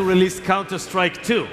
released Counter-Strike 2.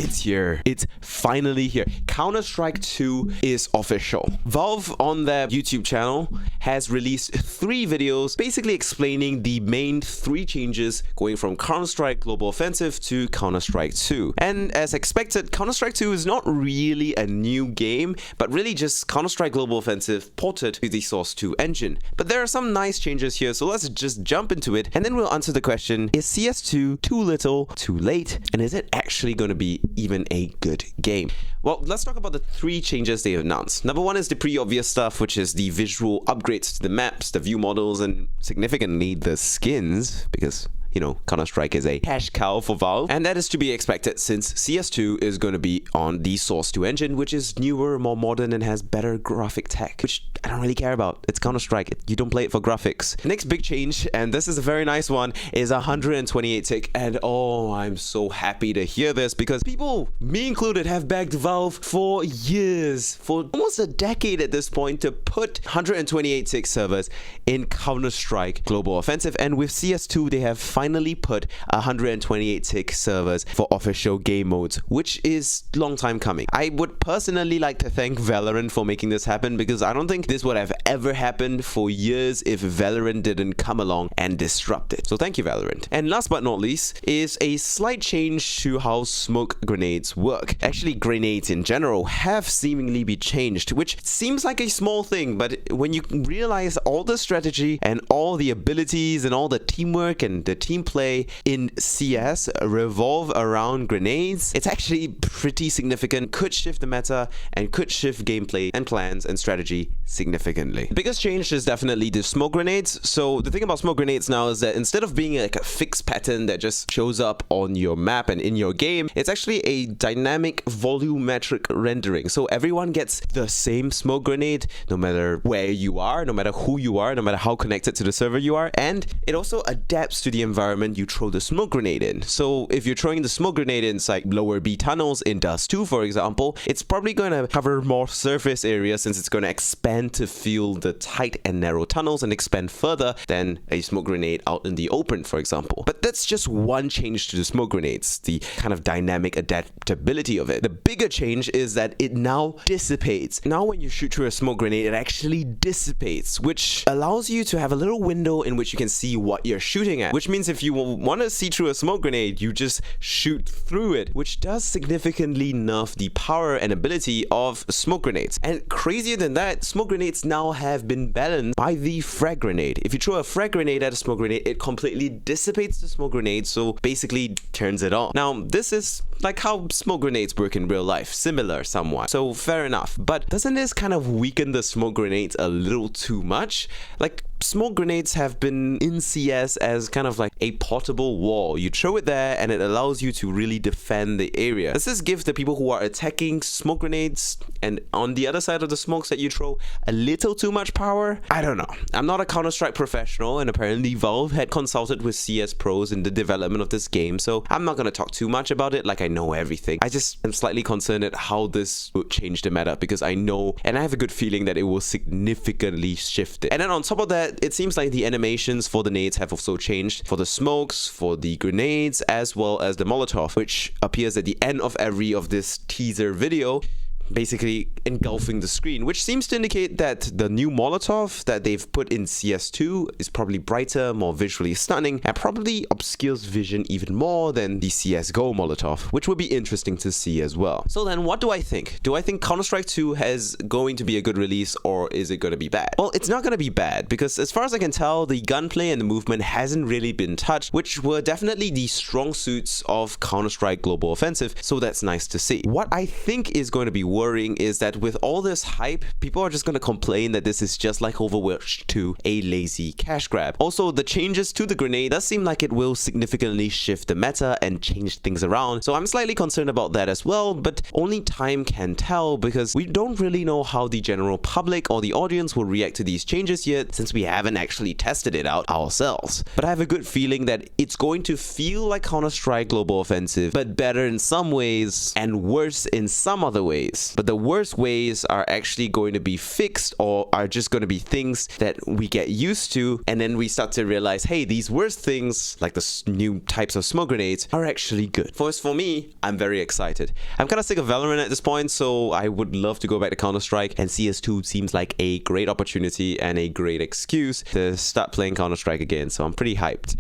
It's here. It's finally here. Counter-Strike 2 is official. Valve on their YouTube channel has released 3 videos basically explaining the main 3 changes going from Counter-Strike Global Offensive to Counter-Strike 2. And as expected, Counter-Strike 2 is not really a new game, but really just Counter-Strike Global Offensive ported to the Source 2 engine. But there are some nice changes here, so let's just jump into it and then we'll answer the question, is CS2 too little, too late, and is it actually going to be even a good game? Well, let's talk about the 3 changes they announced. Number 1 is the pretty obvious stuff, which is the visual upgrades to the maps, the view models, and significantly the skins, because you know, Counter-Strike is a cash cow for Valve, and that is to be expected since CS2 is going to be on the Source 2 engine, which is newer, more modern, and has better graphic tech, which I don't really care about. It's Counter-Strike. You don't play it for graphics. Next big change, and this is a very nice one, is 128 tick, and oh, I'm so happy to hear this because people, me included, have begged Valve for years, for almost a decade at this point, to put 128 tick servers in Counter-Strike Global Offensive, and with CS2, they have finally put 128 tick servers for official game modes, which is long time coming. I would personally like to thank Valorant for making this happen because I don't think this would have ever happened for years if Valorant didn't come along and disrupt it. So thank you, Valorant. And last but not least is a slight change to how smoke grenades work. Actually, grenades in general have seemingly been changed, which seems like a small thing, but when you realize all the strategy and all the abilities and all the teamwork and the team play in CS revolve around grenades, it's actually pretty significant, could shift the meta and could shift gameplay and plans and strategy significantly. The biggest change is definitely the smoke grenades. So the thing about smoke grenades now is that instead of being like a fixed pattern that just shows up on your map and in your game, it's actually a dynamic volumetric rendering. So everyone gets the same smoke grenade no matter where you are, no matter who you are, no matter how connected to the server you are, and it also adapts to the environment you throw the smoke grenade in. So if you're throwing the smoke grenade inside lower B tunnels in Dust 2, for example, it's probably going to cover more surface area since it's going to expand to fill the tight and narrow tunnels and expand further than a smoke grenade out in the open, for example. But that's just one change to the smoke grenades, the kind of dynamic adaptability of it. The bigger change is that it now dissipates. Now when you shoot through a smoke grenade, it actually dissipates, which allows you to have a little window in which you can see what you're shooting at, which means if you want to see through a smoke grenade, you just shoot through it, which does significantly nerf the power and ability of smoke grenades. And crazier than that, smoke grenades now have been balanced by the frag grenade. If you throw a frag grenade at a smoke grenade, it completely dissipates the smoke grenade, so basically turns it on. Now, this is like how smoke grenades work in real life, similar somewhat, so fair enough. But doesn't this kind of weaken the smoke grenades a little too much? Like, smoke grenades have been in CS as kind of like a portable wall. You throw it there and it allows you to really defend the area. Does this give the people who are attacking smoke grenades and on the other side of the smokes that you throw a little too much power? I don't know. I'm not a Counter-Strike professional, and apparently Valve had consulted with CS pros in the development of this game, so I'm not going to talk too much about it like I know everything. I just am slightly concerned at how this would change the meta because I know and I have a good feeling that it will significantly shift it. And then on top of that, it seems like the animations for the nades have also changed for the smokes, for the grenades, as well as the Molotov, which appears at the end of every of this teaser video, basically engulfing the screen, which seems to indicate that the new Molotov that they've put in CS2 is probably brighter, more visually stunning, and probably obscures vision even more than the CSGO Molotov, which would be interesting to see as well. So then what do I think? Do I think Counter-Strike 2 is going to be a good release, or is it going to be bad? Well, it's not going to be bad because as far as I can tell, the gunplay and the movement hasn't really been touched, which were definitely the strong suits of Counter-Strike Global Offensive, so that's nice to see. What I think is going to be worrying is that with all this hype, people are just going to complain that this is just like Overwatch 2, a lazy cash grab. Also, the changes to the grenade does seem like it will significantly shift the meta and change things around, so I'm slightly concerned about that as well, but only time can tell because we don't really know how the general public or the audience will react to these changes yet, since we haven't actually tested it out ourselves. But I have a good feeling that it's going to feel like Counter-Strike Global Offensive, but better in some ways and worse in some other ways. ways. But the worst ways are actually going to be fixed, or are just going to be things that we get used to, and then we start to realize, hey, these worst things, like the new types of smoke grenades, are actually good. For me, I'm very excited. I'm kind of sick of Valorant at this point, so I would love to go back to Counter-Strike, and CS2 seems like a great opportunity and a great excuse to start playing Counter-Strike again, so I'm pretty hyped.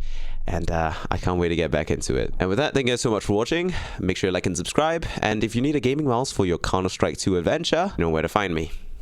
And I can't wait to get back into it. And with that, thank you guys so much for watching. Make sure you like and subscribe. And if you need a gaming mouse for your Counter-Strike 2 adventure, you know where to find me.